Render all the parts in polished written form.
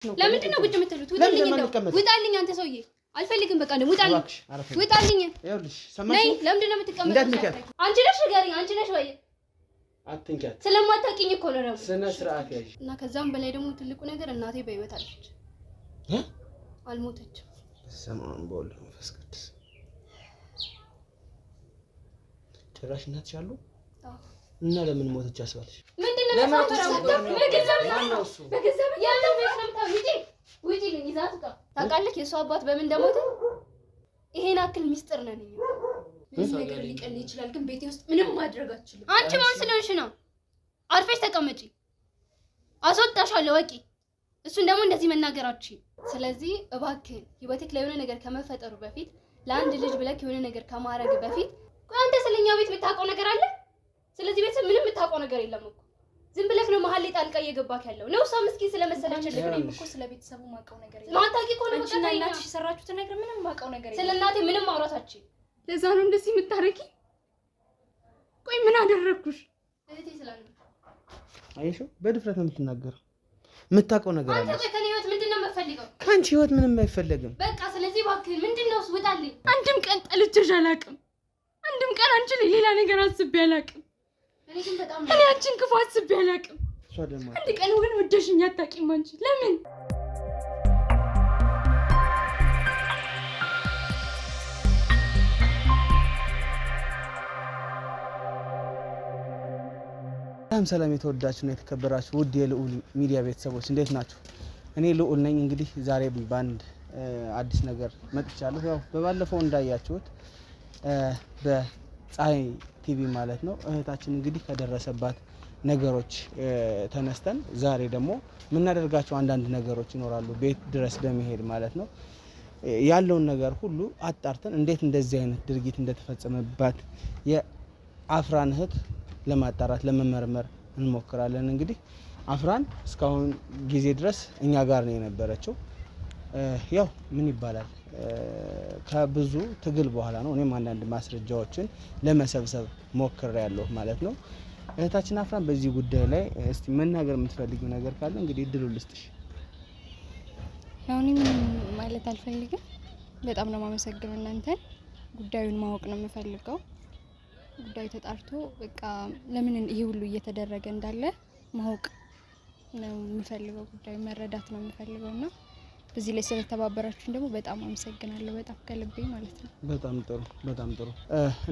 ለምንድን ነው ቁጭ የምትሉት? ውጣልኝ አንተ ሰውዬ አልፈልግም በቃ ነው ውጣልኝ ውጣልኝ ይኸውልሽ ሰማሽ ለምንድን ነው የምትቀመጡት አንቺ ነሽ ንገሪኝ አንቺ ነሽ ወይ አትንኪያት ስለማታውቂኝ እኮ ነው ስነ ስርዓት ያዥ እና ከዛም በላይ ደግሞ ትልቁ ነገር እናቴ በህይወት አለች አልሞተችም ሰማን ቦል መንፈስ ቅዱስ ጭራሽ እናትሽ አሉ እና ለምን ሞተች አስባልሽ ምንድነው ለማፈራው በገንዘብ ያለው ቤት ነው ታውጪ ውጪ ልኝ ይዛት ጋር ታውቃለች የሷ አባት በምን እንደሞተ ይሄን አክል ሚስጥር ነን ምን ነገር ሊቀል ይችላል ግን ቤቴ ውስጥ ምንም ማድረግ አትችልም አንቺ ማን ስለሆንሽ ነው አርፈሽ ተቀመጪ አስወጣሻለሁ ወቂ እሱን ደግሞ እንደዚህ መናገራችሁ ስለዚህ እባክህ ህይወትክ ላይ የሆነ ነገር ከመፈጠሩ በፊት ለአንድ ልጅ ብለክ የሆነ ነገር ከማረግ በፊት አንተ ስለኛ ቤት የምታውቀው ነገር አለ ስለዚህ ቤት ምንም የምታውቀው ነገር የለም እኮ ዝም ብለክ ነው መሀል ላይ ጣልቃ እየገባክ ያለው ነው እሷ ምስኪን ስለመሰለች ለግሬም እኮ ስለ ቤተሰቡ ማውቀው ነገር የለም ማታቂ እኮ ነው አንቺና እናትሽ የሰራችሁት ነገር ምንም ማውቀው ነገር የለም ስለ እናቴ ምንም ማውራታችሁ ለዛ ነው እንደዚህ የምታረቂ ቆይ ምን አደረኩሽ እህቴ ስላልኩ አይሹ በድፍረት ነው የምትናገረው የምታውቀው ነገር አለ አንተ ከኔ ህይወት ምንድነው የምትፈልገው ካንቺ ህይወት ምንም አይፈልግም በቃ ስለዚህ እባክህ ምንድነው ውጣልኝ አንድም ቀን ጠልቼሽ አላውቅም አንድም ቀን አንቺ ሌላ ነገር አስቤ አላውቅም እኔ አንቺን ክፉ አስቤ አላውቅም እሷ ደግሞ አንድ ቀን ግን ወደሽኝ አታውቂም አንቺ ለምን ሰላም የተወዳችሁና የተከበራችሁ ውድ የልዑል ሚዲያ ቤተሰቦች እንዴት ናችሁ? እኔ ልዑል ነኝ። እንግዲህ ዛሬ ባንድ አዲስ ነገር መጥቻለሁ። ያው በባለፈው እንዳያችሁት በፀሐይ ቲቪ ማለት ነው እህታችን እንግዲህ ከደረሰባት ነገሮች ተነስተን ዛሬ ደግሞ የምናደርጋቸው አንዳንድ ነገሮች ይኖራሉ። ቤት ድረስ በመሄድ ማለት ነው ያለውን ነገር ሁሉ አጣርተን እንዴት እንደዚህ አይነት ድርጊት እንደተፈጸመባት የአፍራን እህት ለማጣራት ለመመርመር እንሞክራለን። እንግዲህ አፍራን እስካሁን ጊዜ ድረስ እኛ ጋር ነው የነበረችው። ያው ምን ይባላል ከብዙ ትግል በኋላ ነው እኔም አንዳንድ ማስረጃዎችን ለመሰብሰብ ሞክሬያለሁ ማለት ነው። እህታችን አፍራን በዚህ ጉዳይ ላይ እስቲ መናገር የምትፈልጊው ነገር ካለ እንግዲህ እድሉን ልስጥሽ። ያው እኔ ምንም ማለት አልፈልግም። በጣም ነው የማመሰግነው እናንተን። ጉዳዩን ማወቅ ነው የምፈልገው። ጉዳዩ ተጣርቶ በቃ ለምን ይሄ ሁሉ እየተደረገ እንዳለ ማወቅ ነው የምፈልገው። ጉዳዩ መረዳት ነው የምፈልገውና በዚህ ላይ ስለተባበራችሁን ደግሞ በጣም አመሰግናለሁ። በጣም ከልቤ ማለት ነው። በጣም ጥሩ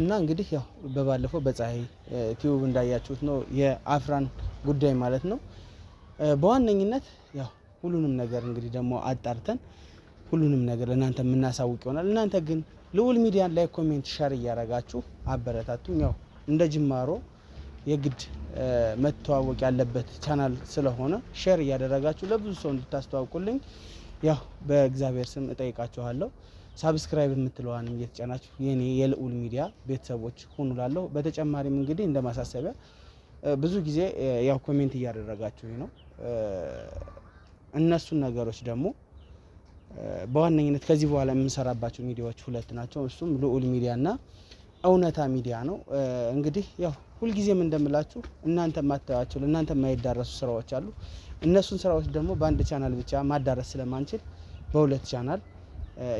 እና እንግዲህ ያው በባለፈው በፀሐይ ቲዩብ እንዳያችሁት ነው የአፍራን ጉዳይ ማለት ነው። በዋነኝነት ያው ሁሉንም ነገር እንግዲህ ደግሞ አጣርተን ሁሉንም ነገር ለእናንተ የምናሳውቅ ይሆናል። እናንተ ግን ልዑል ሚዲያን ላይ ኮሜንት ሼር እያደረጋችሁ አበረታቱኝ። ያው እንደ ጅማሮ የግድ መተዋወቅ ያለበት ቻናል ስለሆነ ሼር እያደረጋችሁ ለብዙ ሰው እንድታስተዋውቁልኝ ያው በእግዚአብሔር ስም እጠይቃችኋለሁ። ሳብስክራይብ የምትለዋንም እየተጫናችሁ የኔ የልዑል ሚዲያ ቤተሰቦች ሁኑላለሁ። በተጨማሪም እንግዲህ እንደማሳሰቢያ ብዙ ጊዜ ያው ኮሜንት እያደረጋችሁ ነው። እነሱን ነገሮች ደግሞ በዋነኝነት ከዚህ በኋላ የምንሰራባቸው ሚዲያዎች ሁለት ናቸው። እሱም ልዑል ሚዲያና እውነታ ሚዲያ ነው። እንግዲህ ያው ሁልጊዜም እንደምላችሁ እናንተ ማታያቸው እናንተ የማይዳረሱ ስራዎች አሉ። እነሱን ስራዎች ደግሞ በአንድ ቻናል ብቻ ማዳረስ ስለማንችል በሁለት ቻናል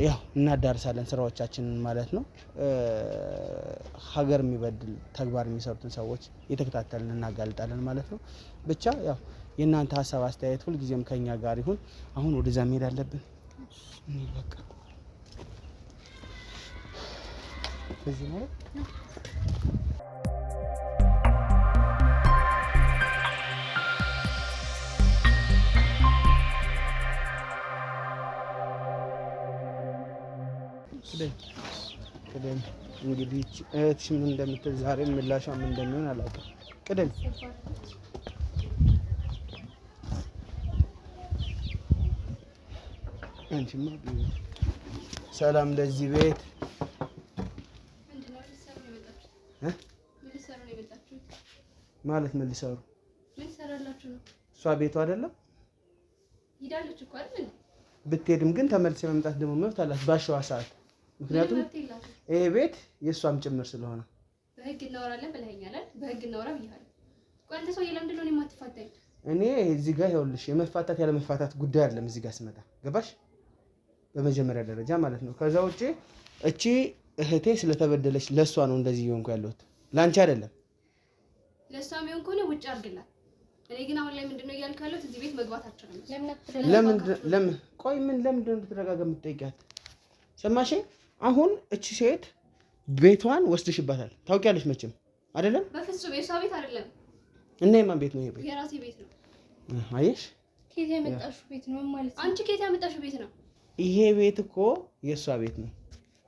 ያው እናዳርሳለን ስራዎቻችንን ማለት ነው። ሀገር የሚበድል ተግባር የሚሰሩትን ሰዎች የተከታተልን እናጋልጣለን ማለት ነው። ብቻ ያው የእናንተ ሀሳብ አስተያየት ሁልጊዜም ከኛ ጋር ይሁን። አሁን ወደዛ መሄድ አለብን። በቃ እዚህ ነው ቅደም እንግዲህ እህትሽ ምን እንደምትል ዛሬ ምላሿ ምን እንደሚሆን አላውቅም። ቅደም አንቺማ ሰላም ለዚህ ቤት ማለት ምን ሊሰሩ ምን ሰራላችሁ ነው? እሷ ቤቷ አይደለም ሄዳለች እኮ አይደል? ብትሄድም ግን ተመልሰ መምጣት ደግሞ መብት አላት ባሸዋ ሰዓት። ምክንያቱም ይሄ ቤት የእሷም ጭምር ስለሆነ በህግ እናወራለን ብለኸኛል አይደል? በህግ እናወራ ብያለሁ። ቆይ አንተ ሰውዬ ለምንድን ነው የማትፋታኝ? እኔ እዚህ ጋር ይኸውልሽ የመፋታት ያለ መፋታት ጉዳይ አይደለም እዚህ ጋር ስመጣ ገባሽ? በመጀመሪያ ደረጃ ማለት ነው። ከዛ ውጪ እቺ እህቴ ስለተበደለች ለሷ ነው እንደዚህ ይሆንኩ ያለሁት ላንቺ አይደለም። ለሷም ይሆን ከሆነ ውጭ አድርግላት። እኔ ግን አሁን ላይ ምንድነው እያልኩ ያለሁት እዚህ ቤት መግባታቸው ነው። ለምን ቆይ ምን ለምንድን ነው እንድትረጋጋ የምትጠይቂያት? ሰማሽኝ? አሁን እቺ ሴት ቤቷን ወስድሽባታል ታውቂያለሽ መቼም አይደለም? በፍጹም የሷ ቤት አይደለም። እና የማን ቤት ነው ይሄ ቤት? የራሴ ቤት ነው። አየሽ? ከየት ያመጣሽው ቤት ነው ማለት ነው? አንቺ ከየት ያመጣሽው ቤት ነው? ይሄ ቤት እኮ የሷ ቤት ነው።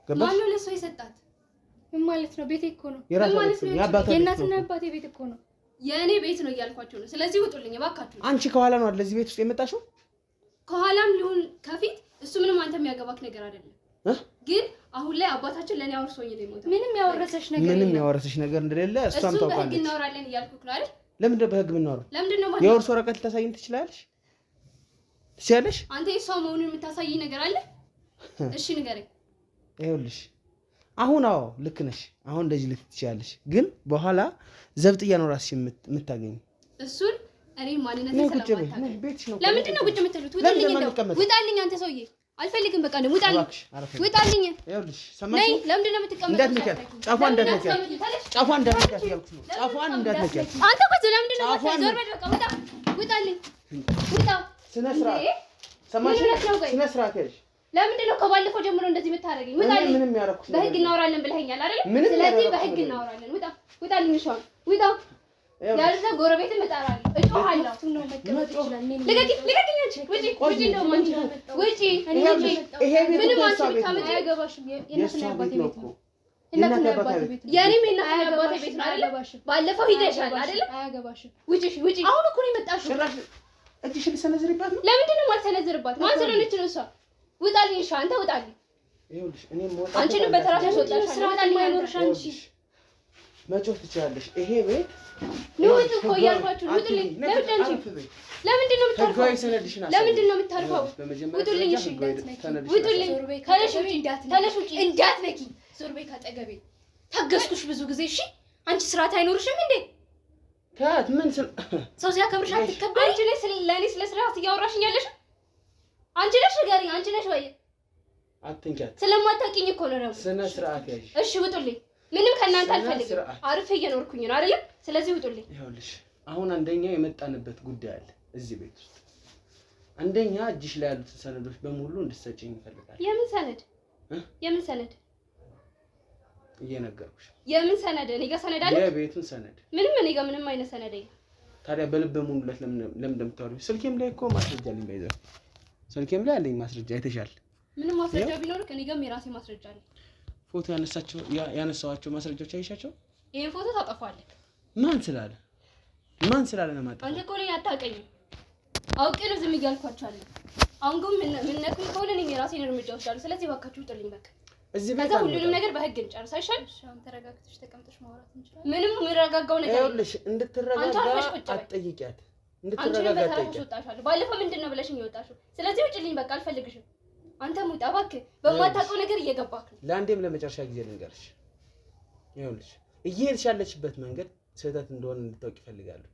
ገባሽ? ማን ነው ለሷ የሰጣት? ምን ማለት ነው? ቤቴ እኮ ነው። የራሷ ቤት ነው። የእናትና አባቴ ቤት እኮ ነው። የእኔ ቤት ነው እያልኳቸው ነው። ስለዚህ ውጡልኝ እባካችሁ። አንቺ ከኋላ ነው አይደል እዚህ ቤት ውስጥ የመጣሽው? ከኋላም ሊሆን ከፊት እሱ ምንም አንተ የሚያገባክ ነገር አይደለም። ግን አሁን ላይ አባታችን ለኔ አውርሶኝ ነው የሞተው። ምንም ያወረሰሽ ነገር እንደሌለ እሷም ታውቃለች። በህግ እናወራለን እያልኩክ ነው አይደል? ለምንድን ነው በህግ የምናወራው? ለምንድን ነው ማለት የወርስ ወረቀት ልታሳይኝ ትችላለሽ? ትችያለሽ? አንተ የሷ መሆኑን የምታሳይ ነገር አለ? እሺ ንገረኝ። ይኸውልሽ አሁን አዎ ልክ ነሽ። አሁን እንደዚህ ልትይ ትችያለሽ፣ ግን በኋላ ዘብጥያ ነው ራስሽ የምታገኝ። እሱን እኔ ማንነቴ ስለማታውቅ ለምንድን ነው ቁጭ የምትሉት? ውጣልኝ አንተ ሰውዬ። አልፈልግም። በቃ ነው ውጣልኝ። ይኸውልሽ ሰማሽ? ለምንድን ነው የምትቀመጠው? ጫፏን እንዳትነኪያት እያልኩሽ ነው። ጫፏን እንዳትነኪያት አንተ። ቆይ ለምንድን ነው ዞር በል። በቃ ውጣ፣ ውጣልኝ፣ ውጣ። ስነ ስርዓት ሰማሽ? ስነ ስርዓት ያዥ። ለምንድን ነው ከባለፈው ጀምሮ እንደዚህ የምታደርገኝ? ውጣልኝ። ምንም ያደረኩት በህግ እናወራለን ብለኸኛል አይደል? ስለዚህ በህግ እናወራለን። ውጣ፣ ውጣልኝ። ሻው ውጣ። ያልዛ ጎረቤትን እጠራለሁ፣ እጮሃለሁ። ነው መቀመጥ ይችላል። ልቀቂ፣ ልቀቂኝ። ውጪ፣ ውጪ ነው ማንቺ፣ ውጪ። ይሄ ቤት ምንም አንቺ ብታመጪ አያገባሽም። የእናትና አባቴ ቤት ነው። እናትና አባቴ ቤት ነው። የኔም የእናትና አባቴ ቤት ነው አይደል? ባለፈው ሂደሻል አይደል? አያገባሽም። ውጪ፣ ውጪ። አሁን እኮ ነው የመጣሽው። ጭራሽ እጅሽን ልሰነዝርባት ነው? ለምንድን ነው የማልሰነዝርባት? ማን ስለሆነች ነው እሷ? ውጣልኝ። እሺ አንተ ውጣልኝ። ይኸውልሽ እኔም ወጣ አንቺንም በተራሽ ወጣሽ። ውጣልኝ። አይኖርሽ አንቺ መጮህ ትችላለሽ። ይሄ ቤት ንውጥ እኮ እያልኳችሁ ውጡልኝ። ለምንድን ነው የምታርፈው? ለምንድን ነው የምታርፈው? ውጡልኝ። እሺ ውጡልኝ። ተነሽ ውጪ፣ ተነሽ ውጪ። እንዳትነኪ። ዞር በይ ካጠገቤ። ታገስኩሽ ብዙ ጊዜ። እሺ አንቺ ስርዓት አይኖርሽም እንዴ? ታት ምን ሰው ሲያከብርሽ አትከበሪ? አንቺ ነሽ ለኔ ስለ ስርዓት እያወራሽኝ ያለሽ? አንቺ ነሽ ንገሪኝ። አንቺ ነሽ ወይ? አትንኪያት። ስለማታውቂኝ እኮ ነው። ስነ ስርዓት ያዥ። እሺ ውጡልኝ። ምንም ከእናንተ አልፈልግም። አርፌ እየኖርኩኝ ነው አይደል? ስለዚህ ውጡልኝ። ይኸውልሽ አሁን አንደኛ የመጣንበት ጉዳይ አለ እዚህ ቤት ውስጥ። አንደኛ እጅሽ ላይ ያሉትን ሰነዶች በሙሉ እንድትሰጪኝ እፈልጋለሁ። የምን ሰነድ? የምን ሰነድ? እየነገርኩሽ። የምን ሰነድ? እኔ ጋር ሰነድ አለ? የቤቱን ሰነድ። ምንም እኔ ጋር ምንም አይነት ሰነድ የለም። ታዲያ በልበ ሙሉለት ለምን እንደምታወሪው? ስልኬም ላይ እኮ ማስረጃ አለኝ። ባይዘው ስልኬም ላይ አለኝ ማስረጃ። አይተሻል? ምንም ማስረጃ ቢኖርክ እኔ ጋርም የራሴ ማስረጃ አለ። ፎቶ ያነሳዋቸው ማስረጃዎች አይሻቸው? ይሄን ፎቶ ታጠፋለህ። ማን ስላለ ነው ማጠፋ? አንተ እኮ እኔን አታውቀኝም። አውቄ ነው ዝም እያልኳቸዋለሁ። አሁን ግን ምን ነኩኝ ከሆነ እኔም የራሴን እርምጃ ወስዳለሁ። ስለዚህ እባካችሁ ውጡልኝ በቃ። እዚህ ቤት ሁሉንም ነገር በህግ እንጨርስ አይሻል? እሺ አሁን ተረጋግተሽ ተቀምጠሽ ማውራት እንችላለን። ምንም የምረጋጋው ነገር ይኸውልሽ እንድትረጋጋ አትጠይቂያት። እንድትረጋጋ አትጠይቂያት። ባለፈው ምንድን ነው ብለሽኝ የወጣሽው? ስለዚህ ውጪልኝ በቃ አልፈልግሽም። አንተ ሙጣ እባክህ። በማታውቀው ነገር እየገባክ ነው። ለአንዴም ለመጨረሻ ጊዜ ልንገርሽ፣ ይኸውልሽ እየሄድሽ ያለሽበት መንገድ ስህተት እንደሆነ እንድታውቂ እፈልጋለሁ።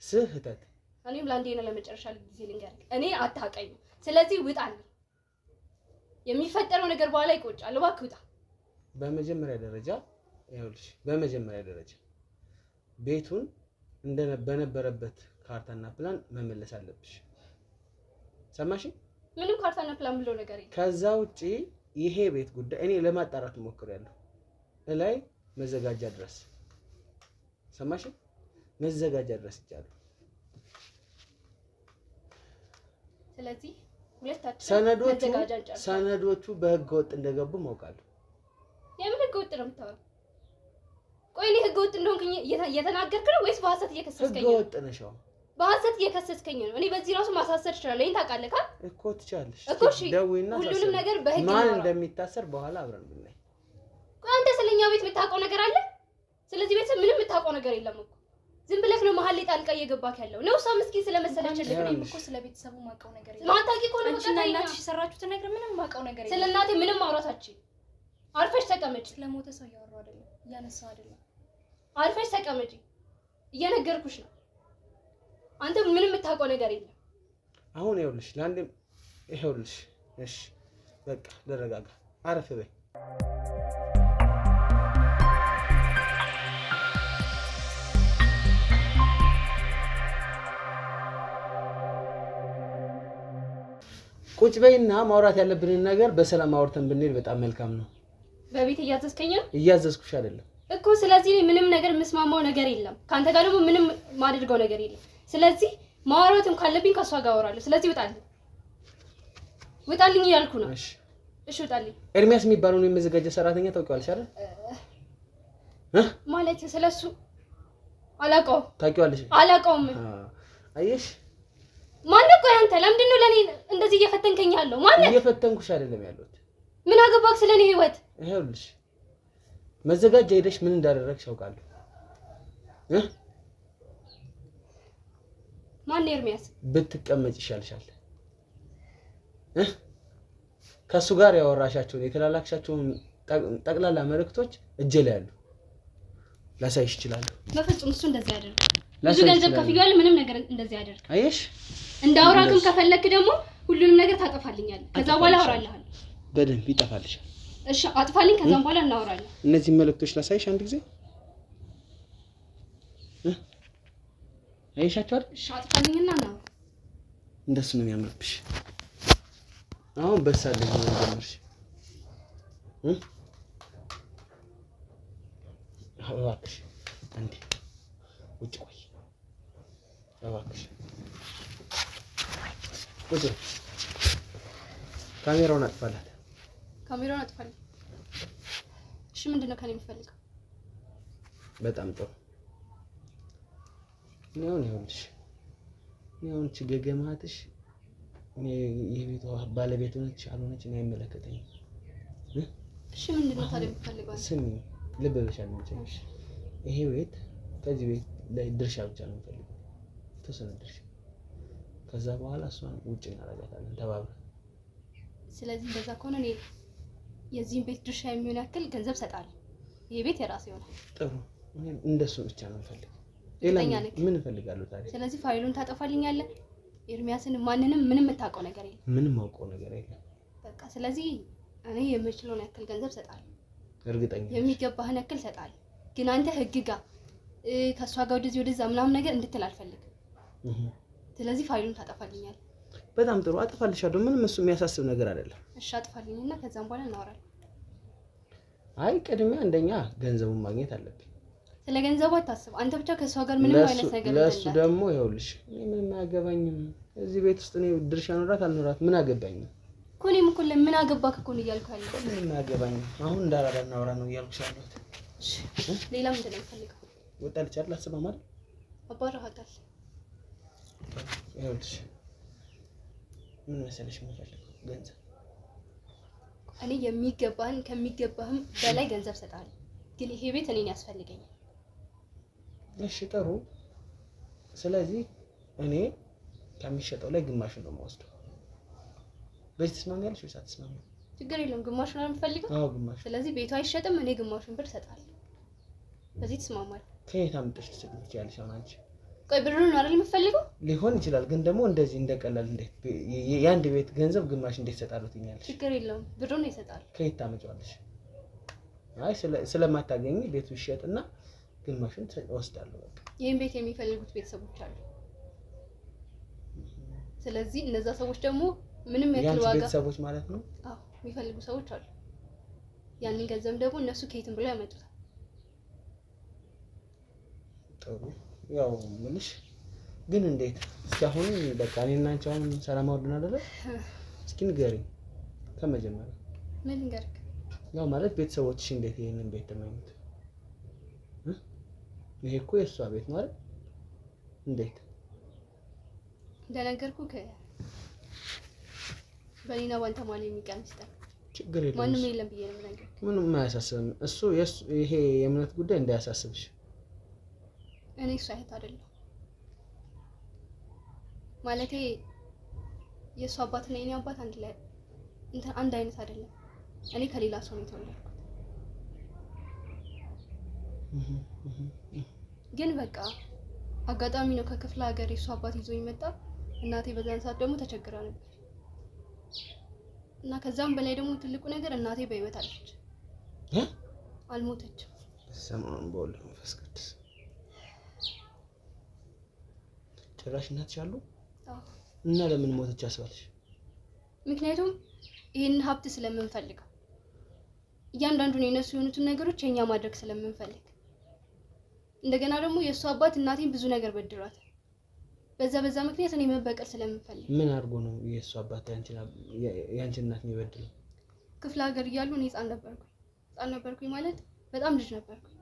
ስህተት። እኔም ለአንዴና ለመጨረሻ ጊዜ ልንገርህ፣ እኔ አታውቀኝም። ስለዚህ ውጣልኝ። የሚፈጠረው ነገር በኋላ ይቆጫል። እባክህ ውጣ። በመጀመሪያ ደረጃ ይኸውልሽ፣ በመጀመሪያ ደረጃ ቤቱን በነበረበት ካርታና ፕላን መመለስ አለብሽ። ሰማሽ? ምንም ካርታና ፕላን ብሎ ነገር የለም። ከዛ ውጪ ይሄ ቤት ጉዳይ እኔ ለማጣራት ሞክሬያለሁ። እላይ መዘጋጃ ድረስ ሰማሽ? መዘጋጃ ድረስ ይቻላል። ስለዚህ ሁለታችን ሰነዶቹ በህገ ወጥ እንደገቡ ማውቃለሁ። የምን ህገ ወጥ ነው የምታወራው? ቆይ እኔ ህገ ወጥ እንደሆንኩኝ እየተናገርክ ነው ወይስ በሐሰት እየከሰስከኝ ነው? ህገ ወጥ ነሽ። በሐሰት እየከሰስከኝ ነው። እኔ በዚህ ራሱ ማሳሰር እችላለሁ። ይሄን ታውቃለህ ካል እኮ ትችላለሽ እኮ። እሺ ደውይና ሁሉንም ነገር በህግ ማን እንደሚታሰር በኋላ አብረን ብናይ። ቆይ አንተ ስለኛ ቤት የምታውቀው ነገር አለ? ስለዚህ ቤት ምንም የምታውቀው ነገር የለም እኮ። ዝም ብለህ ነው መሀል ላይ ጣልቃ እየገባክ ያለው ነው። እሷ ምስኪን ስለመሰለች እኔም እኮ ስለ ቤተሰቡ ማውቀው ነገር የለም። ማታውቂ እኮ ነው። አንቺና እናትሽ የሰራችሁትን ነገር ምንም ማውቀው ነገር የለም። ስለ እናቴ ምንም ማውራታችን። አርፈሽ ተቀመጪ። ስለሞተ ሰው እያወራሁ አይደለም፣ እያነሳሁ አይደለም። አርፈሽ ተቀመጪ። እየነገርኩሽ ነው። አንተ ምንም የምታውቀው ነገር የለም። አሁን ይኸውልሽ ለአንዴ ይኸውልሽ እሺ በቃ ልረጋጋ አረፍ በይ ቁጭ በይና ማውራት ያለብንን ነገር በሰላም አውርተን ብንሄድ በጣም መልካም ነው። በቤት እያዘዝከኝ ነው? እያዘዝኩሽ አይደለም እኮ። ስለዚህ ምንም ነገር መስማማው ነገር የለም። ካንተ ጋር ደግሞ ምንም ማድርገው ነገር የለም። ስለዚህ ማውራትም ካለብኝ ከሷ ጋር አወራለሁ። ስለዚህ ውጣልኝ እያልኩ ነው። እሺ ውጣልኝ። ኤርሚያስ የሚባለው ነው የመዘጋጀት ሰራተኛ ታውቂዋለሽ አይደል? ማለት ስለሱ አላውቀውም። ታውቂዋለሽ? አላውቀውም። አየሽ ማን ቆይ አንተ ለምንድን ነው ለኔ እንደዚህ እየፈተንከኝ ያለው? ማን እየፈተንኩሽ አይደለም ያለሁት። ምን አገባክ ስለኔ ህይወት? ይኸውልሽ መዘጋጃ ሄደሽ ምን እንዳደረግሽ አውቃለሁ። ማን ኤርሚያስ? ብትቀመጭ ይሻልሻል። ከሱ ጋር ያወራሻቸውን የተላላክሻቸውን ጠቅላላ መልእክቶች እጄ ላይ አሉ። ላሳይሽ እችላለሁ። በፍጹም እሱ እንደዚህ ያደርግ። ብዙ ገንዘብ ከፍያለሁ። ምንም ነገር እንደዚህ ያደርግ። አየሽ እንዳውራክም ከፈለክ ደግሞ ሁሉንም ነገር ታጠፋልኛለህ። ከዛ በኋላ አወራልሃለሁ። በደንብ ይጠፋልሻል። እሺ አጥፋልኝ። ከዛም በኋላ እናወራለን። እነዚህ መልእክቶች ላሳይሽ አንድ ጊዜ አይሻቸው አይደል? እሺ አጥፋልኝና እናወራ። እንደሱ ነው የሚያምርብሽ። አሁን በሳለኝ ነው ጀመርሽ። እባክሽ አንዴ ውጭ ቆይ። እባክሽ ቁጭ። ካሜራውን አጥፋላት። ካሜራውን አጥፋልኝ። እሺ ምንድነው ከኔ የምትፈልገው? በጣም ጥሩ። ይኸውልሽ ገገማትሽ የቤቷ ባለቤት ሆነች አልሆነች እኔ አይመለከተኝም። እሺ ምንድነው ታዲያ የምትፈልገው? ስሚ ልብ ብለሽ አልመጨሽ። ይሄ ቤት ከዚህ ቤት ላይ ድርሻ ብቻ ነው የምፈልገው። ተሰነ ድርሻ። ከዛ በኋላ እሷን ውጭ እናደርጋታለን ተባብረን። ስለዚህ እንደዛ ከሆነ እኔ የዚህን ቤት ድርሻ የሚሆን ያክል ገንዘብ ሰጣለሁ። ይሄ ቤት የራሴ ይሆናል። ጥሩ። እኔ እንደሱ ብቻ ነው የምፈልገው። ሌላ ምን እፈልጋለሁ ታዲያ? ስለዚህ ፋይሉን ታጠፋልኛለህ። ኤርሚያስን ማንንም ምንም የምታውቀው ነገር የለም። ምንም አውቀው ነገር የለም። በቃ ስለዚህ እኔ የምችለውን ያክል ገንዘብ ሰጣለሁ። እርግጠኛ የሚገባህን ያክል ሰጣለሁ። ግን አንተ ህግ ጋር ከሷ ጋር ወደዛ ምናምን ነገር እንድትል አልፈልግም። ስለዚህ ፋይሉን ታጠፋልኛለህ። በጣም ጥሩ አጥፋልሻለሁ። ምንም እሱ የሚያሳስብ ነገር አይደለም። እሺ አጥፋልኝና ከዛም በኋላ እናወራለን። አይ ቅድሚያ አንደኛ ገንዘቡን ማግኘት አለብኝ። ስለ ገንዘቡ አታስብ አንተ ብቻ ከሷ ጋር ምንም አይነት ነገር የለም። ለሱ ደግሞ ይኸውልሽ እኔ ምንም አያገባኝም። እዚህ ቤት ውስጥ እኔ ድርሻ ኖራት አልኖራት ምን አገባኝ እኮ። እኔም እኮ ለምን አገባክ እኮ ነው እያልኩ ያለው። ምንም አያገባኝም። አሁን እንዳራዳ እናወራ ነው እያልኩሽ ያለሁት። እሺ ሌላ ምንድን ነው የምትፈልገው? ወጣልሽ አይደል? አስበማ አይደል? አባራሃታል። ይኸውልሽ ምን መሰለሽ የምፈልገው ገንዘብ። እኔ የሚገባህን ከሚገባህም በላይ ገንዘብ ሰጣለሁ። ግን ይሄ ቤት እኔን ያስፈልገኛል። እሺ ጥሩ። ስለዚህ እኔ ከሚሸጠው ላይ ግማሹን ነው የምወስደው። በዚህ ትስማሚያለሽ ወይስ አትስማሚም? ችግር የለም። ግማሹን ነው የምፈልገው። አዎ ግማሹ። ስለዚህ ቤቱ አይሸጥም። እኔ ግማሹን ብር ሰጣለሁ። በዚህ ትስማማለህ? ከየት አምጥተሽ ልትሰጪኝ ትችያለሽ? አሁን አንቺ ቆይ ብሩን አይደል የምፈልገው? ሊሆን ይችላል። ግን ደግሞ እንደዚህ እንደቀላል እንዴት የአንድ ቤት ገንዘብ ግማሽ እንዴት ሰጣለሁ ትኛለሽ? ችግር የለውም። ብሩን ይሰጣል። ከየት ታመጫዋለሽ? አይ ስለማታገኝ ቤቱ ይሸጥና ግማሹን ወስዳለሁ። በቃ ይሄን ቤት የሚፈልጉት ቤተሰቦች አሉ። ስለዚህ እነዛ ሰዎች ደግሞ ምንም ያክል ዋጋ ቤተሰቦች ማለት ነው። አዎ የሚፈልጉ ሰዎች አሉ። ያንን ገንዘብ ደግሞ እነሱ ከየትም ብለው ያመጡታል። ጥሩ ያው ምንሽ ግን እንዴት እስኪ አሁን በቃ እኔና አንቺ አሁን ሰላም አውርደን አይደለ? እስኪ ንገሪኝ ከመጀመሪያ። ምን ንገርክ? ያው ማለት ቤተሰቦችሽ እንዴት ይሄንን ቤት ተመኙት? ይሄ እኮ የእሷ ቤት ነው አይደል? እንዴት እንደነገርኩህ በኔና ባንተ ማለት የሚቀንስ ችግር የለም። ማንም የለም ብዬ ነው የምነግርህ። ምንም አያሳስብም። እሱ ይሄ የእምነት ጉዳይ እንዳያሳስብሽ። እኔ እሱ አይነት አይደለም ማለቴ የእሱ አባትና የኔ አባት አንድ ላይ አንድ አይነት አይደለም። እኔ ከሌላ ሰው ነው የተወለድኩት። ግን በቃ አጋጣሚ ነው ከክፍለ ሀገር የሱ አባት ይዞኝ መጣ። እናቴ በዛን ሰዓት ደግሞ ተቸግራ ነበር እና ከዛም በላይ ደግሞ ትልቁ ነገር እናቴ በህይወት አለች፣ አልሞተችም። ሰማን በወልድ መንፈስ ቅዱስ ጭራሽ እናትሽ አሉ? እና ለምን ሞተች አስባልሽ? ምክንያቱም ይሄን ሀብት ስለምንፈልገው እያንዳንዱን የነሱ የሆኑትን ነገሮች የኛ ማድረግ ስለምንፈልግ፣ እንደገና ደግሞ የሱ አባት እናቴን ብዙ ነገር በድሯታል። በዛ ምክንያት እኔ መበቀል ስለምንፈልግ። ምን አድርጎ ነው የሱ አባት ያንቺ እናት የሚበድለው? ክፍለ ሀገር እያሉ እኔ ህፃን ነበርኩኝ ማለት በጣም ልጅ ነበርኩኝ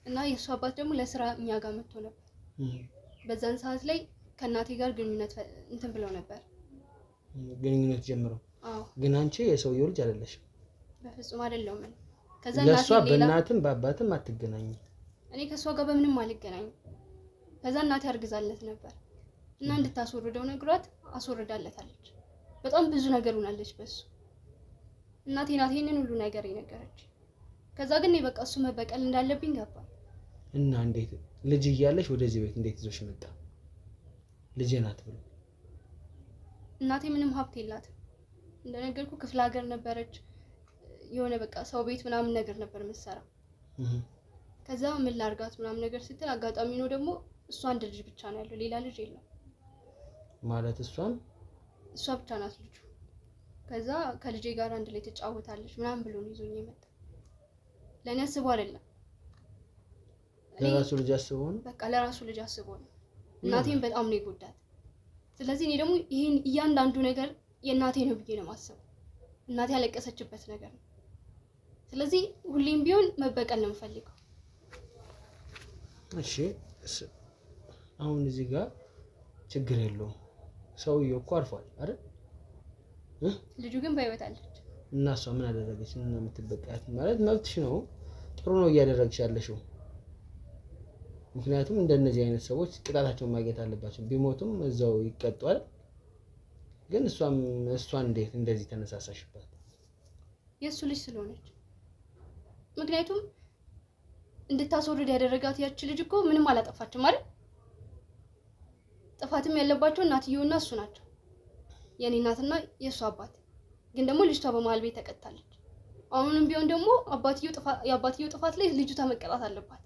እና የሱ አባት ደግሞ ለስራ እኛ ጋር መጥቶ ነበር። በዛን ሰዓት ላይ ከእናቴ ጋር ግንኙነት እንትን ብለው ነበር። ግንኙነት ጀምረው? አዎ። ግን አንቺ የሰውየው ልጅ አይደለሽም? በፍጹም አይደለሁም። ከዛ ለሷ በእናትም በአባትም አትገናኝ? እኔ ከሷ ጋር በምንም አልገናኝም። ከዛ እናቴ አርግዛለት ነበር እና እንድታስወርደው ነግሯት አስወርዳለታለች። በጣም ብዙ ነገር ሆናለች በሱ። እናቴ ናት ይሄንን ሁሉ ነገር የነገረች። ከዛ ግን በቃ እሱ መበቀል እንዳለብኝ ገባኝ። እና እንዴት ልጅ እያለሽ ወደዚህ ቤት እንዴት ይዞሽ መጣ? ልጅ ናት ብሎ? እናቴ ምንም ሀብት የላትም እንደነገርኩ፣ ክፍለ ሀገር ነበረች። የሆነ በቃ ሰው ቤት ምናምን ነገር ነበር የምትሰራው። ከዛ ምን ላርጋት ምናምን ነገር ስትል አጋጣሚ ነው ደግሞ እሷ አንድ ልጅ ብቻ ነው ያለው፣ ሌላ ልጅ የለም ማለት። እሷ ብቻ ናት ልጁ። ከዛ ከልጄ ጋር አንድ ላይ ትጫወታለች ምናምን ብሎ ነው ይዞኝ የመጣ። ለኔ አስቦ አይደለም፣ ለራሱ ልጅ አስቦ ነው። በቃ ለራሱ ልጅ አስቦ ነው። እናቴን በጣም ነው የጎዳት። ስለዚህ እኔ ደግሞ ይሄን እያንዳንዱ ነገር የእናቴ ነው ብዬ ነው የማስበው። እናቴ ያለቀሰችበት ነገር ነው። ስለዚህ ሁሌም ቢሆን መበቀል ነው የምፈልገው። እሺ አሁን እዚህ ጋር ችግር የለውም። ሰውየው እኮ አርፏል አይደል? ልጁ ግን በህይወት አለች። እና እሷ ምን አደረገች? ምን ነው የምትበቃት? ማለት መብትሽ ነው፣ ጥሩ ነው እያደረግሽ ያለሽው። ምክንያቱም እንደነዚህ አይነት ሰዎች ቅጣታቸውን ማግኘት አለባቸው። ቢሞቱም እዛው ይቀጣል። ግን እሷን እንዴት እንደዚህ ተነሳሳሽባት? የሱ ልጅ ስለሆነች። ምክንያቱም እንድታስወርድ ያደረጋት ያቺ ልጅ እኮ ምንም አላጠፋችም አይደል? ጥፋትም ያለባቸው እናትየውና እሱ ናቸው፣ የኔ እናትና የሱ አባት። ግን ደግሞ ልጅቷ በመሀል ቤት ተቀጣለች። አሁንም ቢሆን ደግሞ የአባትየው ጥፋት ላይ ልጅቷ መቀጣት አለባት።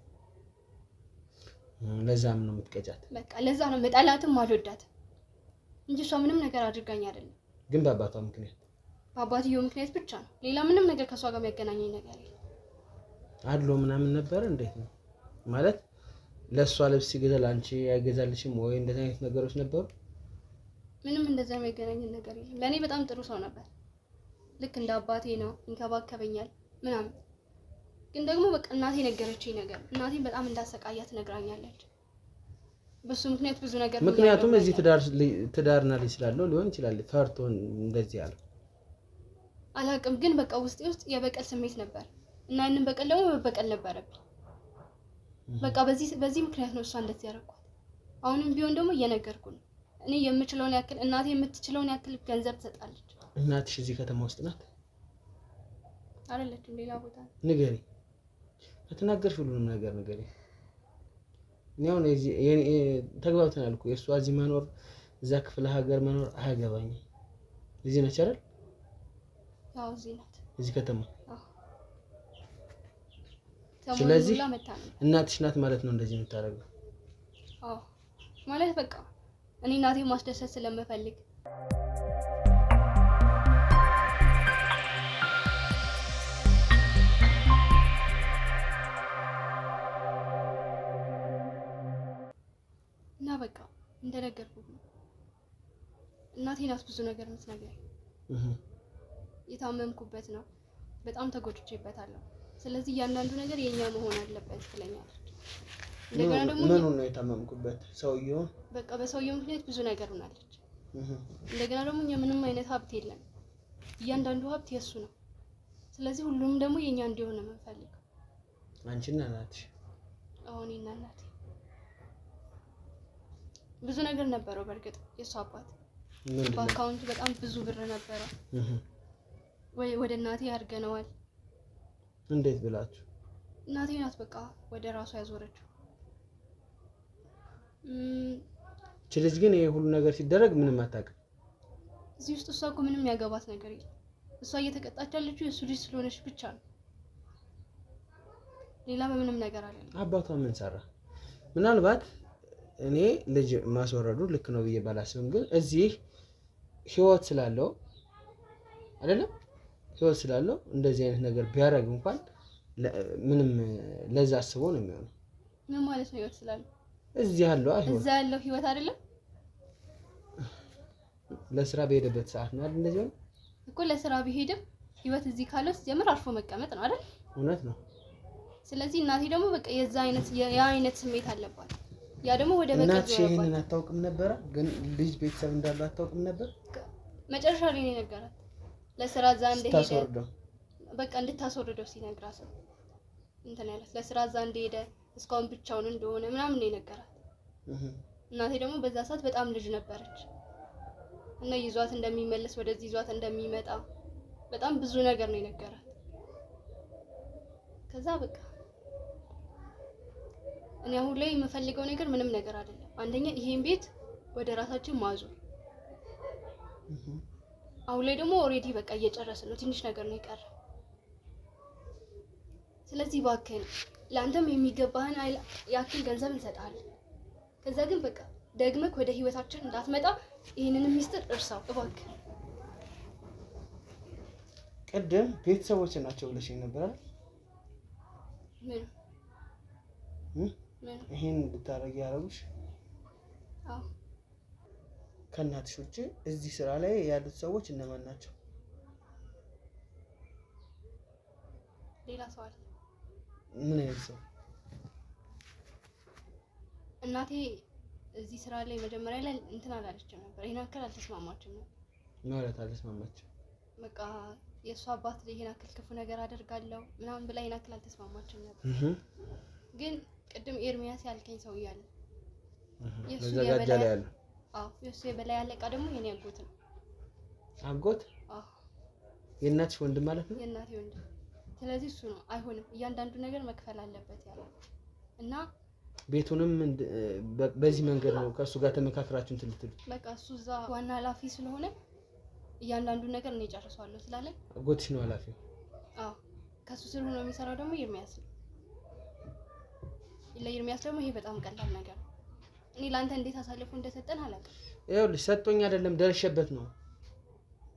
ለዛም ነው የምትቀጫት? በቃ ለዛ ነው መጣላትም አልወዳትም እንጂ እሷ ምንም ነገር አድርጋኝ አይደለም። ግን በአባቷ ምክንያት፣ በአባትየው ምክንያት ብቻ ነው። ሌላ ምንም ነገር ከሷ ጋር የሚያገናኘኝ ነገር የለም። አድሎ ምናምን ነበር? እንዴት ነው ማለት? ለሷ ልብስ ሲገዛል አንቺ አይገዛልሽም ወይ? እንደዚህ አይነት ነገሮች ነበሩ? ምንም እንደዛ የሚያገናኘን ነገር የለም። ለኔ በጣም ጥሩ ሰው ነበር። ልክ እንደ አባቴ ነው፣ ይንከባከበኛል ምናምን። ግን ደግሞ በቃ እናቴ ነገረችኝ ነገር፣ እናቴን በጣም እንዳሰቃያት ነግራኛለች። በሱ ምክንያት ብዙ ነገር ምክንያቱም እዚህ ትዳርና ልጅ ስላለው ሊሆን ይችላል ፈርቶ እንደዚህ ያለው አላውቅም። ግን በቃ ውስጤ ውስጥ የበቀል ስሜት ነበር እና ያንን በቀል ደግሞ መበቀል ነበረብኝ። በቃ በዚህ ምክንያት ነው እሷ እንደዚህ ያደረኳት። አሁንም ቢሆን ደግሞ እየነገርኩ ነው። እኔ የምችለውን ያክል፣ እናቴ የምትችለውን ያክል ገንዘብ ትሰጣለች። እናትሽ እዚህ ከተማ ውስጥ ናት አይደለችም? ሌላ ቦታ ነው። ንገሪ፣ ከተናገርሽ ሁሉንም ነገር ንገሪ። እኔ አሁን ተግባብተናል እኮ የእሷ እዚህ መኖር እዛ ክፍለ ሀገር መኖር አያገባኝም። እዚህ ነች አይደል? ያው እዚህ ናት፣ እዚህ ከተማ። ስለዚህ እናትሽ ናት ማለት ነው እንደዚህ የምታደርገው? አዎ ማለት በቃ እኔ እናቴን ማስደሰት ስለምፈልግ እና በቃ እንደነገርኩህ ነው። እናቴ ናት ብዙ ነገር የምትነግረኝ። የታመምኩበት ነው፣ በጣም ተጎድቼበታለሁ። ስለዚህ እያንዳንዱ ነገር የኛ መሆን አለበት ትለኛለች። እንደገና ደግሞ ምን ነው የታመምኩበት? ሰውየው በቃ በሰውየው ምክንያት ብዙ ነገር ሆናለች። እንደገና ደግሞ እኛ ምንም አይነት ሀብት የለም፣ እያንዳንዱ ሀብት የሱ ነው። ስለዚህ ሁሉም ደግሞ የኛ እንዲሆን ነው የምንፈልገው። አንቺና እናትሽ? አሁን እኔና እናቴ ብዙ ነገር ነበረው። በእርግጥ የሱ አባት በአካውንቱ በጣም ብዙ ብር ነበረው። ወደ እናቴ አድርገነዋል። እንዴት ብላችሁ? እናቴ ናት በቃ ወደ ራሱ ያዞረችው። ልጅ ግን ይሄ ሁሉ ነገር ሲደረግ ምንም አታውቅም። እዚህ ውስጥ እሷ እኮ ምንም ያገባት ነገር የለም። እሷ እየተቀጣች ያለችው የእሱ ልጅ ስለሆነች ብቻ ነው። ሌላ በምንም ነገር አይደለም። አባቷ ምን ሰራ? ምናልባት እኔ ልጅ ማስወረዱ ልክ ነው ብዬ ባላስብም ግን እዚህ ህይወት ስላለው አይደለም ህይወት ስላለው እንደዚህ አይነት ነገር ቢያደርግ እንኳን ምንም ለዛ አስቦ ነው የሚሆነው። ምን ማለት ነው ህይወት ስላለው? እዚህ ያለው አይሆን እዛ ያለው ህይወት አይደለም። ለስራ በሄደበት ሰዓት ነው አይደል? እንደዚህ ነው እኮ ለስራ ቢሄድም ህይወት እዚህ ካለው ሲጀምር አርፎ መቀመጥ ነው አይደል? እውነት ነው። ስለዚህ እናቴ ደግሞ በቃ የዛ አይነት አይነት ስሜት አለባት። ያ ደግሞ ወደ በቀል እናትሽ ይሄንን አታውቅም ነበር? ግን ልጅ ቤተሰብ እንዳለው አታውቅም ነበር? መጨረሻ ላይ ነው የነገራት። ለስራ እዛ እንደሄደ በቃ እንድታስወርደው ሲነግራት እንትን ያላት ለስራ እዛ እንደሄደ እስካሁን ብቻውን እንደሆነ ምናምን ነው የነገራት። እናቴ ደግሞ በዛ ሰዓት በጣም ልጅ ነበረች እና ይዟት እንደሚመለስ ወደዚህ ይዟት እንደሚመጣ በጣም ብዙ ነገር ነው የነገራት። ከዛ በቃ እኔ አሁን ላይ የምፈልገው ነገር ምንም ነገር አይደለም። አንደኛ ይሄን ቤት ወደ ራሳችን ማዞር፣ አሁን ላይ ደግሞ ኦሬዲ በቃ እየጨረስን ነው። ትንሽ ነገር ነው የቀረ። ስለዚህ እባክህን ለአንተም የሚገባህን ያክል ገንዘብ እንሰጣለን። ከዛ ግን በቃ ደግመህ ወደ ህይወታችን እንዳትመጣ ይሄንን ሚስጥር እርሳው እባክህ። ቅድም ቤተሰቦች ናቸው ብለሽኝ ነበር አይደል? ምን ይሄን እንድታረጊ ያደረጉሽ? አዎ። ከእናትሽ ውጪ እዚህ ስራ ላይ ያሉት ሰዎች እነማን ናቸው? ሌላ ሰው አለ። ምን አይነት ሰው? እናቴ እዚህ ስራ ላይ መጀመሪያ ላይ እንትን አላለችም ነበር። ይሄን አክል አልተስማማችም ነበር። ማለት አልተስማማችም። በቃ የእሷ አባት ላይ ይሄን አክል ክፉ ነገር አደርጋለሁ ምናምን ብላ ይሄን አክል አልተስማማችም ነበር። ግን ቅድም ኤርሚያስ ያልከኝ ሰው እያለ የሱ የበላይ ያለ የሱ የበላይ አለቃ ደግሞ የኔ አጎት ነው። አጎት? የእናትሽ ወንድም ማለት ነው? የእናቴ ወንድም። ስለዚህ እሱ ነው አይሆንም፣ እያንዳንዱ ነገር መክፈል አለበት ያለው እና ቤቱንም በዚህ መንገድ ነው ከእሱ ጋር ተመካክራችሁ እንትን ልትሉ? በቃ እሱ እዛ ዋና ኃላፊ ስለሆነ እያንዳንዱ ነገር እኔ ጨርሰዋለሁ ስላለኝ አጎትሽ ነው ኃላፊው? ከሱ ስር ሆኖ የሚሰራው ደግሞ ኤርሚያስ ነው። ለኤርሚያስ ደግሞ ይሄ በጣም ቀላል ነገር ነው። እኔ ላንተ እንዴት አሳልፎ እንደሰጠን አላውቅም። ይኸውልሽ ሰጥቶኝ አይደለም ደርሼበት ነው።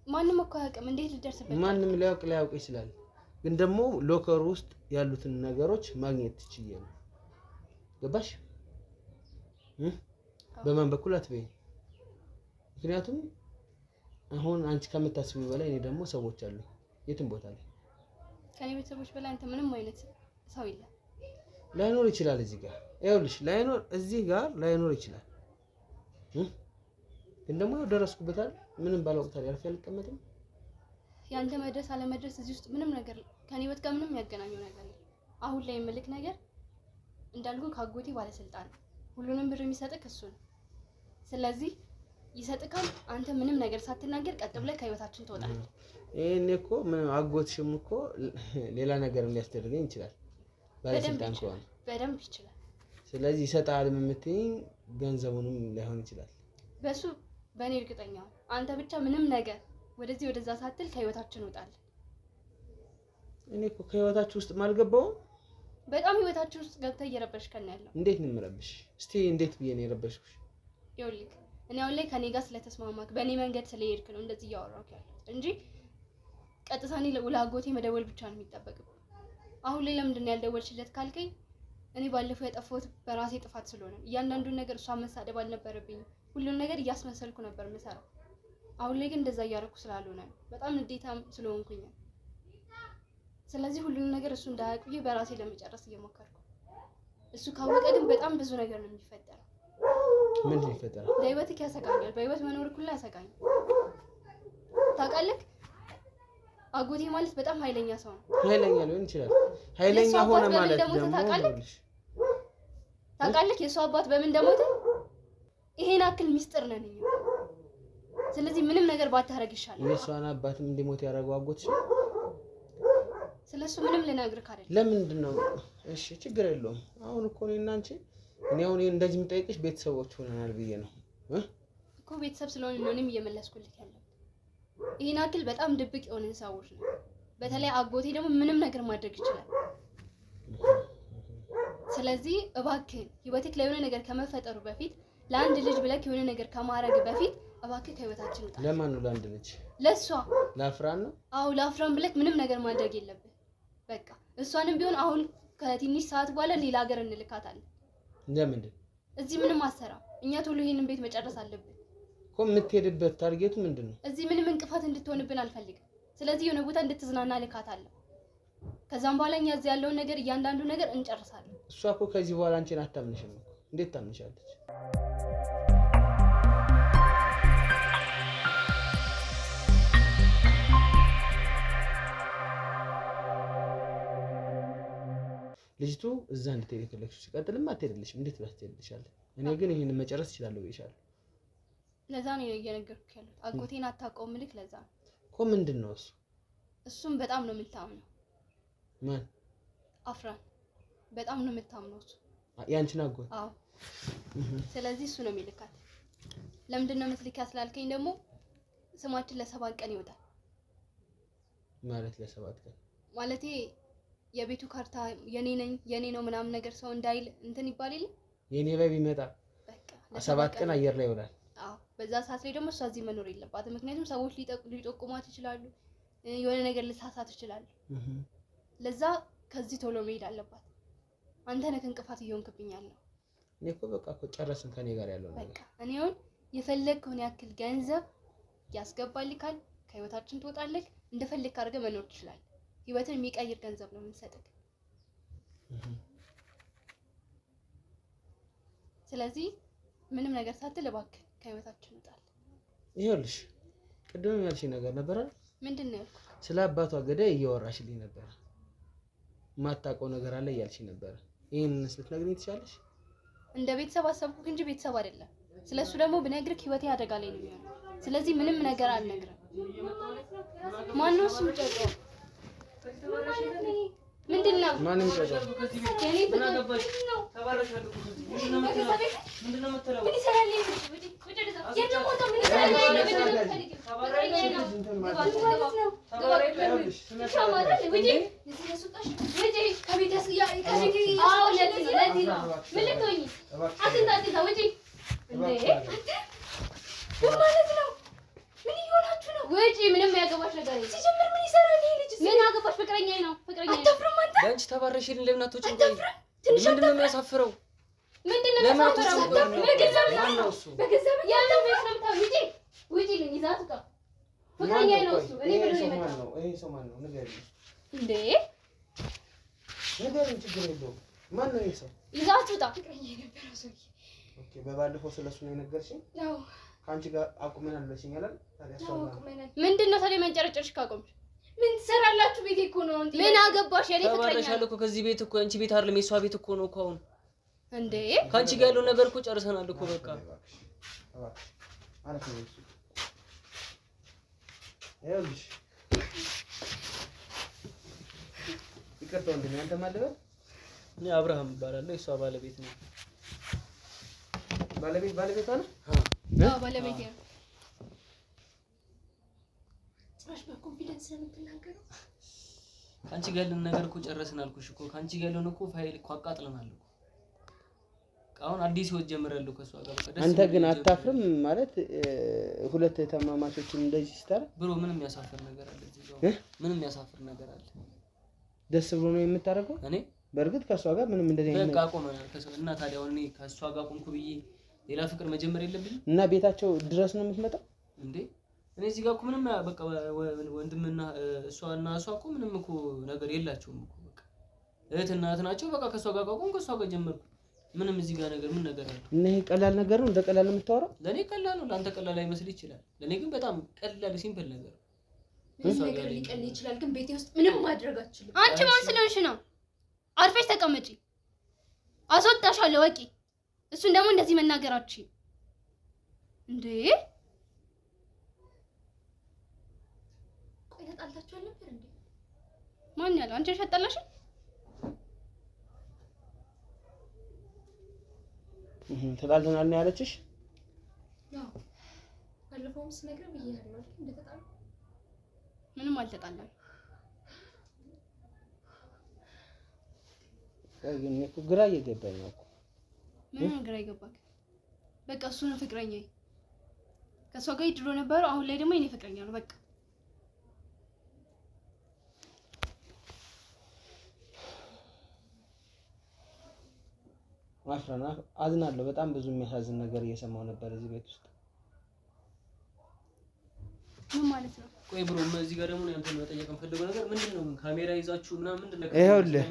ማንም እኮ አያውቅም። እንዴት ልደርስበት? ማንም ሊያውቅ ይችላል። ግን ደግሞ ሎከር ውስጥ ያሉትን ነገሮች ማግኘት ትችያለሽ። ገባሽ? በማን በኩል አትበይ። ምክንያቱም አሁን አንቺ ከምታስቢው በላይ እኔ ደግሞ ሰዎች አሉ የትም ቦታ ላይ። ከኔ ቤተሰቦች በላይ አንተ ምንም አይነት ሰው የለም። ላይኖር ይችላል እዚህ ጋር። ይኸውልሽ እዚህ ጋር ላይኖር ይችላል። ግን ደግሞ ደረስኩበት አይደል? ምንም ባላውቅታ ያልፍ አልቀመጥም። ያንተ መድረስ አለመድረስ እዚህ ውስጥ ምንም ነገር ከኔ ህይወት ጋር ምንም ያገናኘው ነገር የለም። አሁን ላይ የምልክ ነገር እንዳልኩ ካጎቴ ባለስልጣን ሁሉንም ብር የሚሰጥክ እሱ ነው። ስለዚህ ይሰጥካል። አንተ ምንም ነገር ሳትናገር ቀጥ ብለህ ከህይወታችን ትወጣለህ። ይሄኔ እኮ ምን አጎትሽም እኮ ሌላ ነገር ሊያስደርገኝ ይችላል ባለስልጣን ከሆነ በደንብ ይችላል። ስለዚህ ይሰጣል የምትይኝ ገንዘቡንም ላይሆን ይችላል። በሱ በእኔ እርግጠኛ ነኝ። አንተ ብቻ ምንም ነገር ወደዚህ ወደዛ ሳትል ከህይወታችን ውጣለን። እኔ እኮ ከህይወታችሁ ውስጥ ማልገባው በጣም ህይወታችን ውስጥ ገብተህ እየረበሽከን ያለው። እንዴት ነው የምረብሽ? እስቲ እንዴት ብዬ ነው የረበሽኩሽ? ይኸውልህ እኔ አሁን ላይ ከኔ ጋር ስለተስማማክ በእኔ መንገድ ስለሄድክ ነው እንደዚህ እያወራሁህ ያለሁት እንጂ ቀጥታ እኔ ለአጎቴ መደወል ብቻ ነው የሚጠበቅብህ። አሁን ላይ ለምንድን ነው ያልደወልሽለት ካልከኝ እኔ ባለፈው ያጠፋሁት በራሴ ጥፋት ስለሆነ እያንዳንዱን ነገር እሷን መሳደብ አልነበረብኝም። ሁሉን ነገር እያስመሰልኩ ነበር የምሰራው። አሁን ላይ ግን እንደዛ እያደረኩ ስላልሆነ በጣም ንዴታም ስለሆንኩኝ፣ ስለዚህ ሁሉን ነገር እሱ እንዳያውቁኝ በራሴ ለመጨረስ እየሞከርኩ። እሱ ካወቀ ግን በጣም ብዙ ነገር ነው የሚፈጠረው። ምን ይፈጠራል? በህይወትህ ያሰጋኛል። በህይወት መኖር ሁሉ ያሰጋኛል። ታውቃለህ፣ አጎቴ ማለት በጣም ኃይለኛ ሰው ነው። ኃይለኛ ሊሆን ይችላል። ኃይለኛ ሆነ ማለት ደግሞ ታውቃለህ የእሱ አባት በምን እንደሞተ ይሄን አክል ሚስጥር ነን እኛ። ስለዚህ ምንም ነገር ባታረግ ይሻላል። የእሷን አባትም እንዲሞት ያደረገው አጎትሽ? ስለሱ ምንም ልነግርህ አይደለም። ለምንድን ነው? እሺ ችግር የለውም። አሁን እኮ እኔና አንቺ እኔ አሁን እንደዚህ የምጠይቅሽ ቤተሰቦች ሆነናል ብዬ ነው እኮ ቤተሰብ ስለሆነ ነው እኔም እየመለስኩልሽ ያለው። ይሄን አክል በጣም ድብቅ የሆነ ሰዎች ነው። በተለይ አጎቴ ደግሞ ምንም ነገር ማድረግ ይችላል። ስለዚህ እባክህ ህይወትክ ላይ የሆነ ነገር ከመፈጠሩ በፊት ለአንድ ልጅ ብለክ የሆነ ነገር ከማድረግ በፊት እባክህ ከህይወታችን ውጣ። ለማን ነው ለአንድ ልጅ? ለሷ ለአፍራን ነው? አዎ ለአፍራን ብለክ ምንም ነገር ማድረግ የለብህ። በቃ እሷንም ቢሆን አሁን ከትንሽ ሰዓት በኋላ ሌላ ሀገር እንልካታለን። ለምንድን? እዚህ ምንም አሰራ። እኛ ቶሎ ይሄንን ቤት መጨረስ አለብን እኮ። የምትሄድበት ታርጌቱ ምንድን ነው? እዚህ ምንም እንቅፋት እንድትሆንብን አልፈልግም። ስለዚህ የሆነ ቦታ እንድትዝናና ልካታለሁ። ከዛም በኋላ እኛ እዚህ ያለውን ነገር እያንዳንዱ ነገር እንጨርሳለን። እሷ እኮ ከዚህ በኋላ አንቺን አታምንሽም እኮ። እንዴት ታምንሻለች? ልጅቱ እዛ እንድትሄድ የፈለግሽው ሲቀጥልም አትሄድልሽም። እንዴት ብላ ትሄድልሻለች? እኔ ግን ይሄንን መጨረስ እችላለሁ ብዬሻለሁ። ለዛ ነው እየነገርኩህ ያለሁት። አጎቴን አታውቀውም ልክ ለዛ ነው እኮ። ምንድን ነው እሱ? እሱም በጣም ነው የምታምነው። ማን? አፍራን በጣም ነው የምታምነው እሱ። ያንቺን አጎት? አዎ። ስለዚህ እሱ ነው የሚልካት። ለምንድን ነው የምትልካት ስላልከኝ ደግሞ ስማችን ለ7 ቀን ይወጣል። ማለት ለ7 ቀን ማለቴ የቤቱ ካርታ የኔ ነው ምናምን ነገር ሰው እንዳይል እንትን ይባል የለ። የኔ ላይ ቢመጣ በቃ 7 ቀን አየር ላይ ይውላል። አዎ። በዛ ሰዓት ላይ ደግሞ እሷ እዚህ መኖር የለባትም። ምክንያቱም ሰዎች ሊጠቁሟት ይችላሉ፣ የሆነ ነገር ልሳሳት ይችላሉ። ለዛ ከዚህ ቶሎ መሄድ አለባት። አንተ ነህ እንቅፋት እየሆንክብኝ ያለው። እኔ እኮ በቃ እኮ ጨረስን ከኔ ጋር ያለው ነገር። በቃ እኔ አሁን የፈለግከውን ያክል ገንዘብ ያስገባልካል፣ ከህይወታችን ትወጣለህ፣ እንደፈለግክ አድርገህ መኖር ትችላለህ። ህይወትን የሚቀይር ገንዘብ ነው የምንሰጥህ። ስለዚህ ምንም ነገር ሳትል እባክህ ከህይወታችን ውጣል። ይኸውልሽ ቅድም ያልሽኝ ነገር ነበር አይደል? ምንድን ነው ያልኩት? ስለ አባቷ ገዳይ እያወራሽልኝ ነበር። ማታውቀው ነገር አለ እያልሽኝ ነበር። ይሄንን ልትነግሪኝ ትችያለሽ? እንደ ቤተሰብ አሰብኩህ እንጂ ቤተሰብ አይደለም። ስለሱ ደግሞ ብነግርህ ህይወቴ አደጋ ላይ ነው የሚሆነው። ስለዚህ ምንም ነገር አልነግርም። ማነው እሱ? ጨጨው ምንድን ነው? ማንም ጨጨው የኔ ምን አገባሽ? ተባረሻለሁ። ምንድን ነው የምትለው? ምን ይሰራል? ውጪ! ምንም ያገባሽ ነገር የለም። ሲጀምር ምን ይሰራል ይሄ ልጅ? ምን አገባሽ? ፍቅረኛዬ ነው። አታፍርም አንተ? ለአንቺ ተባረሽልኝ። ለምን አትወጪም? ምንድን ነው የሚያሳፍረው? ምንድን ነው የሚያሳፍረው? በገንዘብ ያለው ቤት ነው የምታውቂው። ውጪ! ውጪልኝ! ይዛት ጋር ፍቅረኛዬ ነው እሱ። እኔ ብሎ ይመጣል። ይሄ ሰው ማን ነው? ንገሪኝ እንዴ! ንገሪኝ። ችግር የለውም። ማን ነው ይሄ ሰው? ይዛት ውጣ። ፍቅረኛዬ ነበር ሰውዬ። ኦኬ። በባለፈው ስለሱ ነው የነገርሽኝ? አዎ። ከአንቺ ጋር አቁመናል ብለሽኝ አይደል? ምንድን ነው ታዲያ መንጨረጨርሽ? ካቆምሽ ምን ትሰራላችሁ? ቤቴ እኮ ነው። ምን አገባሽ? የኔ ፍቅረኛ ተባረሻለሁ እኮ ከዚህ ቤት እኮ አንቺ ቤት አይደለም የሷ ቤት እኮ ነው እኮ። አሁን እንዴ ካንቺ ጋር ያለው ነገር እኮ ጨርሰናል እኮ በቃ። አረፍ ነው እሱ። ይኸውልሽ ይቅርታ ወንድሜ፣ አንተ ማን ልበል? እኔ አብርሃም እባላለሁ። የሷ ባለቤት ነው። ባለቤቷ ነው? አዎ ባለቤቴ ነው። ጭራሽ በኮንፊደንስ ነው የምትናገረው። ካንቺ ጋር ያለውን ነገር እኮ ጨረስን አልኩሽ እኮ። ካንቺ ጋር ያለውን እኮ ፋይል እኮ አቃጥለናል እኮ። አሁን አዲስ ህይወት ጀምራለሁ ከሷ ጋር በቃ። አንተ ግን አታፍርም? ማለት ሁለት ተማማቾችን እንደዚህ ሲስተር ብሮ ምንም ያሳፍር ነገር አለ እዚህ ጋር? ምንም ያሳፍር ነገር አለ? ደስ ብሎ ነው የምታደርገው? እኔ በእርግጥ ከሷ ጋር ምንም እንደዚህ አይነት በቃ ቆመናል ከሷ እና ታዲያ እኔ ከሷ ጋር ቆምኩ ብዬ ሌላ ፍቅር መጀመር የለብኝም? እና ቤታቸው ድረስ ነው የምትመጣው እንዴ? እኔ እዚህ ጋር እኮ ምንም በቃ ወንድምና እሷና እሷ እኮ ምንም እኮ ነገር የላቸውም እኮ በቃ እህትና እህት ናቸው። በቃ ከሷ ጋር ቆም ከሷ ጋር ጀመርኩ። ምንም እዚህ ጋር ነገር ምን ነገር አለ? እና ይሄ ቀላል ነገር ነው? እንደ ቀላል ነው የምታወራው? ለኔ ቀላል ነው፣ ለአንተ ቀላል አይመስል ይችላል። ለኔ ግን በጣም ቀላል ሲምፕል ነገር ነው። ምንም ነገር ሊቀል ይችላል፣ ግን ቤቴ ውስጥ ምንም ማድረግ አትችልም። አንቺ ማን ስለሆንሽ ነው? አርፈሽ ተቀመጪ። አስወጣሻለሁ ወቂ። እሱን ደግሞ እንደዚህ መናገራችሁ እንዴ? ቆይ ተጣልታችኋል ነበር እንዴ? ማን ያለው? አንቺ ሸጠላሽ? ተጣልተናል ነው ያለችሽ? ያው ባለፈውም ስነግርህ ብዬሃለሁ እንደተጣሉ ምንም አልተጣላም። ግን እኮ ግራ እየገባኝ ነው። ምንም ግራ ይገባክ? በቃ እሱ ነው ፍቅረኛዬ። ከሷ ጋር ድሮ ነበሩ፣ አሁን ላይ ደግሞ የኔ ፍቅረኛ ነው በቃ። አፍራና አዝናለሁ። በጣም ብዙ የሚያሳዝን ነገር እየሰማሁ ነበር እዚህ ቤት ውስጥ። ምን ማለት ነው? ቆይ ብሮ እዚህ ጋር ደግሞ አንተ መጠየቅ የምፈልገው ነገር ምንድነው? ካሜራ ይዛችሁ ምናምን ምንድነው? ይኸውልህ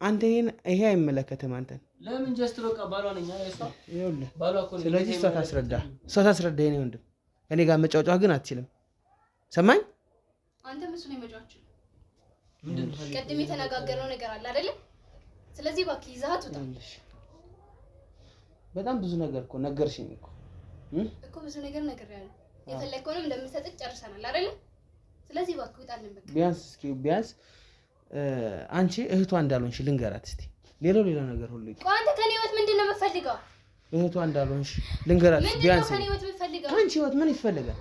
አንተ ይሄ አይመለከትም አንተን። ለምን ጀስት በቃ ባሏ ነኝ አይሷ። ይኸውልህ ባሏ እኮ ነው። ስለዚህ እሷ ታስረዳ የኔ ወንድም። እኔ ጋር መጫወጫ ግን አትችልም። ሰማኝ? አንተ መስሎ ይመጫችሁ ምንድነው? ቀድሜ የተነጋገርነው ነገር አለ አይደለ? ስለዚህ እባክህ ይዘሃት ውጣ። በጣም ብዙ ነገር እኮ ነገርሽኝ እኮ ብዙ ነገር ነግሬያለሁ። የፈለከውንም እንደምሰጥህ ጨርሰናል አይደለ? ስለዚህ እባክህ ውጣልን በቃ። ቢያንስ አንቺ እህቷ እንዳልሆንሽ ልንገራት እስቲ። ሌላ ነገር ሁሉ ቆይ አንተ ከኔ ህይወት ምንድነው የምትፈልገው? እህቷ እንዳልሆንሽ ልንገራት ቢያንስ። ከኔ ህይወት የምትፈልገው? አንቺ ህይወት ምን ይፈልጋል?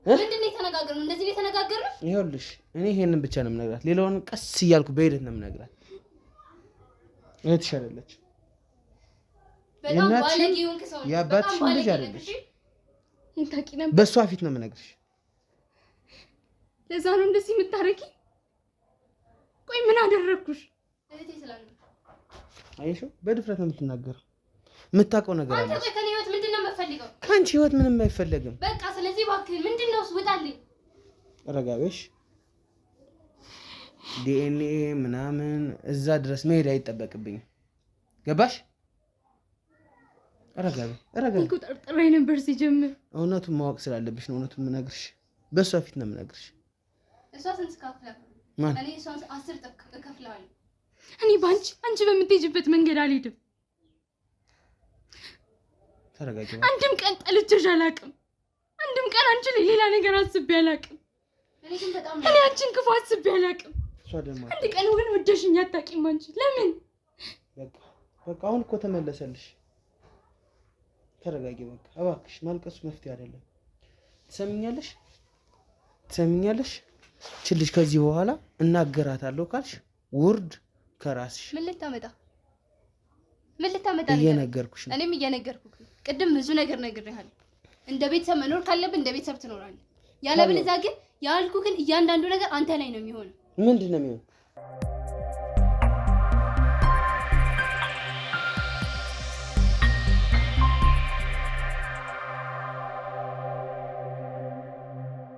ምንድነው የተነጋገርነው? እንደዚህ ነው የተነጋገርነው? ይኸውልሽ እኔ ይሄንን ብቻ ነው የምነግራት። ሌላውን ቀስ እያልኩ በሂደት ነው የምነግራት። እህትሽ አይደለች። በጣም ባለጌውን ከሰው የአባትሽ ልጅ አይደለሽ። ታውቂ ነበር። በሷ ፊት ነው የምነግርሽ። ለዛ ነው እንደዚህ የምታረጊ? ቆይ ምን አደረኩሽ? እህቴ ስላለች አይሾ በድፍረት ነው የምትናገረው። የምታውቀው ነገር አለ። አንተ ከኔ ህይወት ምንድነው የምትፈልገው? ካንቺ ህይወት ምንም አይፈልግም። በቃ ስለዚህ እባክህ ምንድነው ውጣልኝ። ረጋቤሽ ዲኤንኤ ምናምን እዛ ድረስ መሄድ አይጠበቅብኝም። ገባሽ? ረጋቤ እኮ ጠርጥሬ ነበር ሲጀምር። እውነቱን ማወቅ ስላለብሽ ነው እውነቱን የምነግርሽ። በሷ ፊት ነው የምነግርሽ። እሷ ስንት ከፍላ? እኔ እሷን 10 ጥፍ እከፍላለሁ። እኔ አንቺ በምትሄጂበት መንገድ አልሄድም። ተረጋጊ። አንድም ቀን ጠልቼሽ አላውቅም። አንድም ቀን አንቺ ላይ ሌላ ነገር አስቤ አላውቅም። እኔ አንቺን ክፉ አስቤ አላውቅም። አንድ ቀን ግን ወደሽኝ አታውቂም አንቺ። ለምን? በቃ አሁን እኮ ተመለሰልሽ። ተረጋጊ በቃ እባክሽ። ማልቀሱ መፍትሄ አይደለም። ትሰሚኛለሽ? ልጅ ከዚህ በኋላ እናገራታለሁ ካልሽ ውርድ ከራስሽ። ምን ልታመጣ እየነገርኩሽ ነው። እኔም እየነገርኩሽ ነው። ቅድም ብዙ ነገር ነግሬሃለሁ። እንደ ቤተሰብ መኖር ካለብህ እንደ ቤተሰብ ትኖራለህ። ያለበለዚያ ግን ያልኩህን እያንዳንዱ ነገር አንተ ላይ ነው የሚሆነው። ምንድን ነው የሚሆነው?